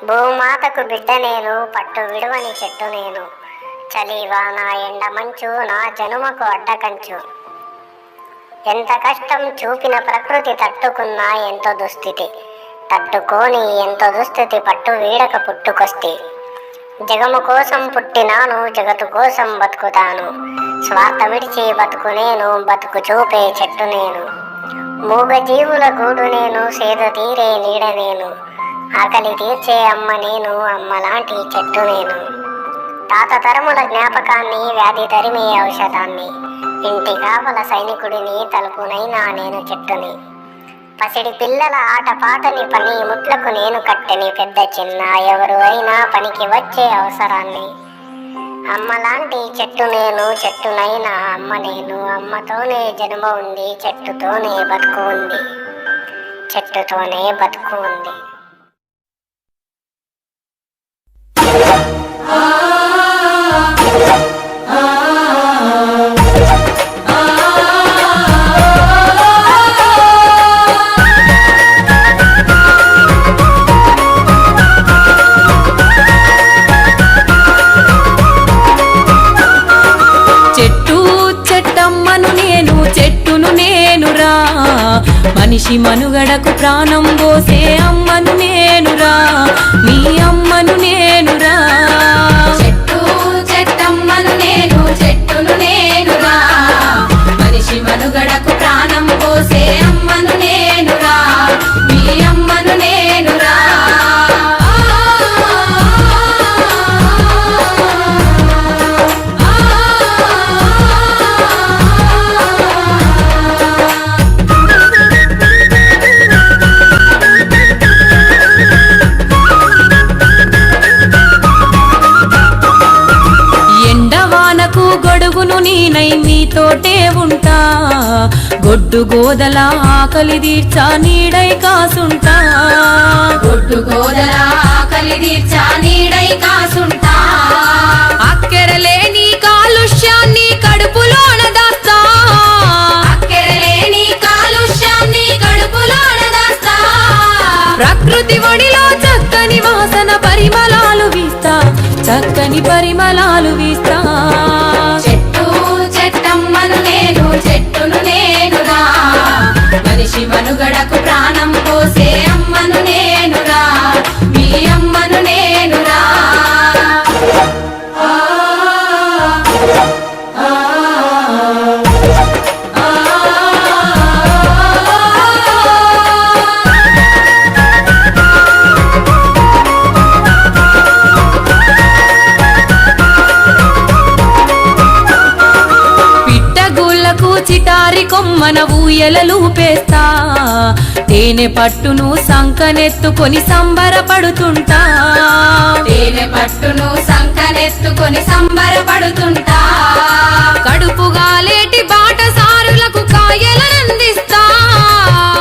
భూమాతకు బిడ్డ నేను, పట్టు విడువని చెట్టు నేను. చలివాన ఎండ మంచు నా జనుమకు అడ్డకంచు. ఎంత కష్టం చూపిన ప్రకృతి తట్టుకున్నా ఎంతో దుస్థితి. తట్టుకోని ఎంతో దుస్థితి పట్టు వీడక పుట్టుకొస్తే. జగము కోసం పుట్టినాను, జగత్తు కోసం బతుకుతాను. స్వార్థ విడిచి బతుకు నేను, బతుకు చూపే చెట్టు నేను. మూగ జీవుల గూడు నేను, సేద తీరే నీడ నేను. ఆకలి తీర్చే అమ్మ నేను, అమ్మలాంటి చెట్టు నేను. తాత తరముల జ్ఞాపకాన్ని, వ్యాధి తరిమే ఔషధాన్ని. ఇంటి కావల సైనికుడిని, తలుపునైనా నేను చెట్టుని. పసిడి పిల్లల ఆటపాటని, పని ముట్లకు నేను కట్టెని. పెద్ద చిన్న ఎవరు అయినా పనికి వచ్చే అవసరాన్ని. అమ్మలాంటి చెట్టు నేను, చెట్టునైనా అమ్మ నేను. అమ్మతోనే జన్మ ఉంది, చెట్టుతోనే బతుకు ఉంది. చెట్టుతోనే బతుకు ఉంది. మనిషి మనుగడకు ప్రాణం పోసే అమ్మను నేనురా, మీ అమ్మను నేనురా. చెట్టు చెట్టమ్మను నేను, చెట్టును నేనురా. మనిషి మనుగడకు ప్రాణం పోసే అమ్మను నేనురా, మీ అమ్మను నేనురా. గొడుగును నీనై నీతోటే ఉంటా, గొడ్డు గోదల ఆకలి తీర్చా నీడై కాసుంటా. గొడ్డు గోదల ఆకలి తీర్చా నీడై కాసుంటా. అక్కెరలేని కాలుష్యాన్ని కడుపులోన దాస్తా, అక్కెరలేని కాలుష్యాన్ని కడుపులోన దాస్తా. ప్రకృతి ఒడిలో చక్కని వాసన పరిమళాలు వీస్తా, చక్కని పరిమళాలు వీస్తా. చెట్టు చెట్టమ్మను నేను, చెట్టును నేనురా. మనిషి మనుగడకు ప్రాణం పోసే అమ్మను నేనురా, మీ అమ్మను నేనురా. చిటారి కొమ్మన ఊయలలూపేస్తా, తేనె పట్టును సంకనెత్తుకొని సంబరపడుతుంటా. తేనె పట్టును సంకనెత్తుకొని సంబరపడుతుంటా. కడుపుగా లేటి బాటసారులకు కాయలనందిస్తా,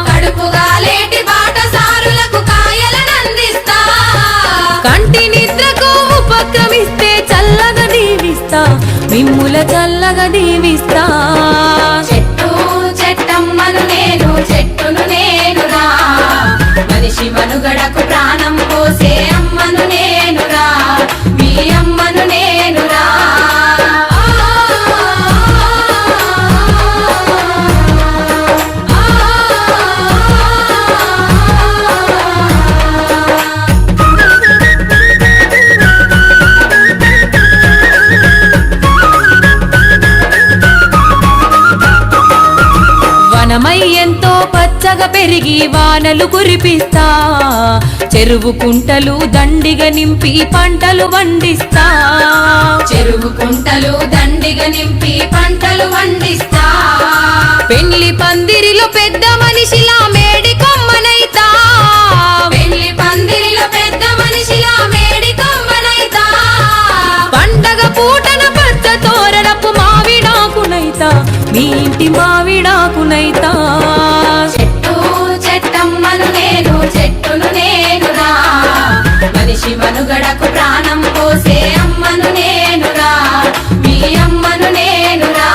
కడుపుగా లేటి బాటసారులకు కాయలనందిస్తా. కంటి నిద్రకు ఉపక్రమిస్తే చల్లగా దీవిస్తా, మిమ్ముల చల్లగా దీవిస్తా. చెట్టు చెట్టమ్మను నేను, చెట్టును నేనురా. మనిషి మనుగడకు ప్రాణం పోసే అమ్మను నేనురా, మీ అమ్మను నేనురా. వనమై ఎంతో పచ్చగా పెరిగి వానలు కురిపిస్తా, చెరువు కుంటలు దండిగా నింపి పంటలు వండిస్తా. చెరువు కుంటలు దండిగా నింపి పంటలు వండిస్తా. పెళ్లి పందిరిలో పెద్ద మనిషిలా మేడి కొమ్మనైతా, పెళ్లి పందిరిలో పెద్ద మనిషిలా మేడి కొమ్మనైతా. పండగ పూటన పచ్చ తోరణపు మావిడాకునైతా, మీ ఇంటి మావిడాకునైతా. చెట్టు చెట్టమ్మను నేను, చెట్టును నేనురా. మనిషి మనుగడకు ప్రాణం పోసే అమ్మను నేనురా, మీ అమ్మను నేనురా.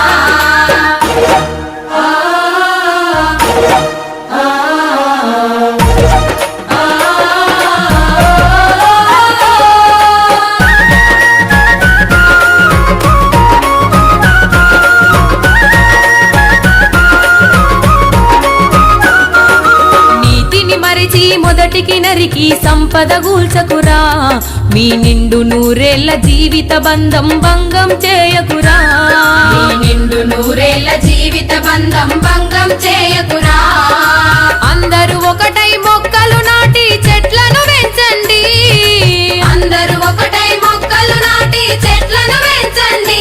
వెతికి సంపద గూల్చకురా మీ నిండు నూరేళ్ల జీవిత బంధం భంగం చేయకురా మీ నిండు నూరేళ్ల జీవిత బంధం భంగం చేయకురా అందరూ ఒకటై మొక్కలు నాటి చెట్లను పెంచండి అందరూ ఒకటై మొక్కలు నాటి చెట్లను పెంచండి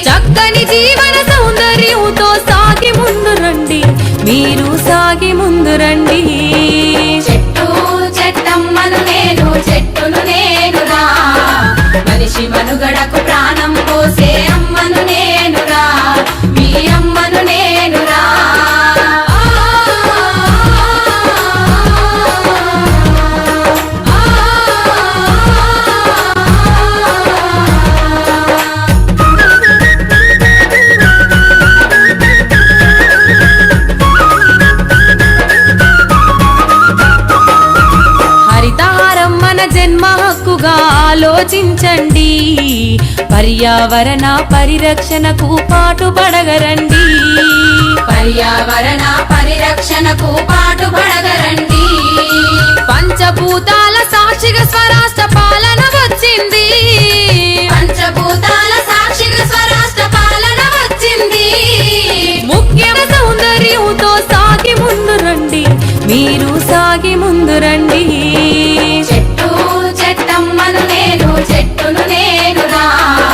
చక్కని జీవన సౌందర్యంతో సాగి ముందు రండి మీరు సాగి ముందు రండి చెట్టు చెట్టమ్మను నేను చెట్టును నేనురా మనిషి మనుగడకు ప్రాణం పోసే అమ్మను నేనురా మీ అమ్మను నేనురా హరితహారం మన జన్మ హక్కుగా ఆలోచించండి పర్యావరణ పరిరక్షణకు పాటుపడగరండి పర్యావరణ పరిరక్షణకు పాటుపడగరండి పంచభూతాల సాక్షిగా స్వరాష్ట్ర పాలన వచ్చింది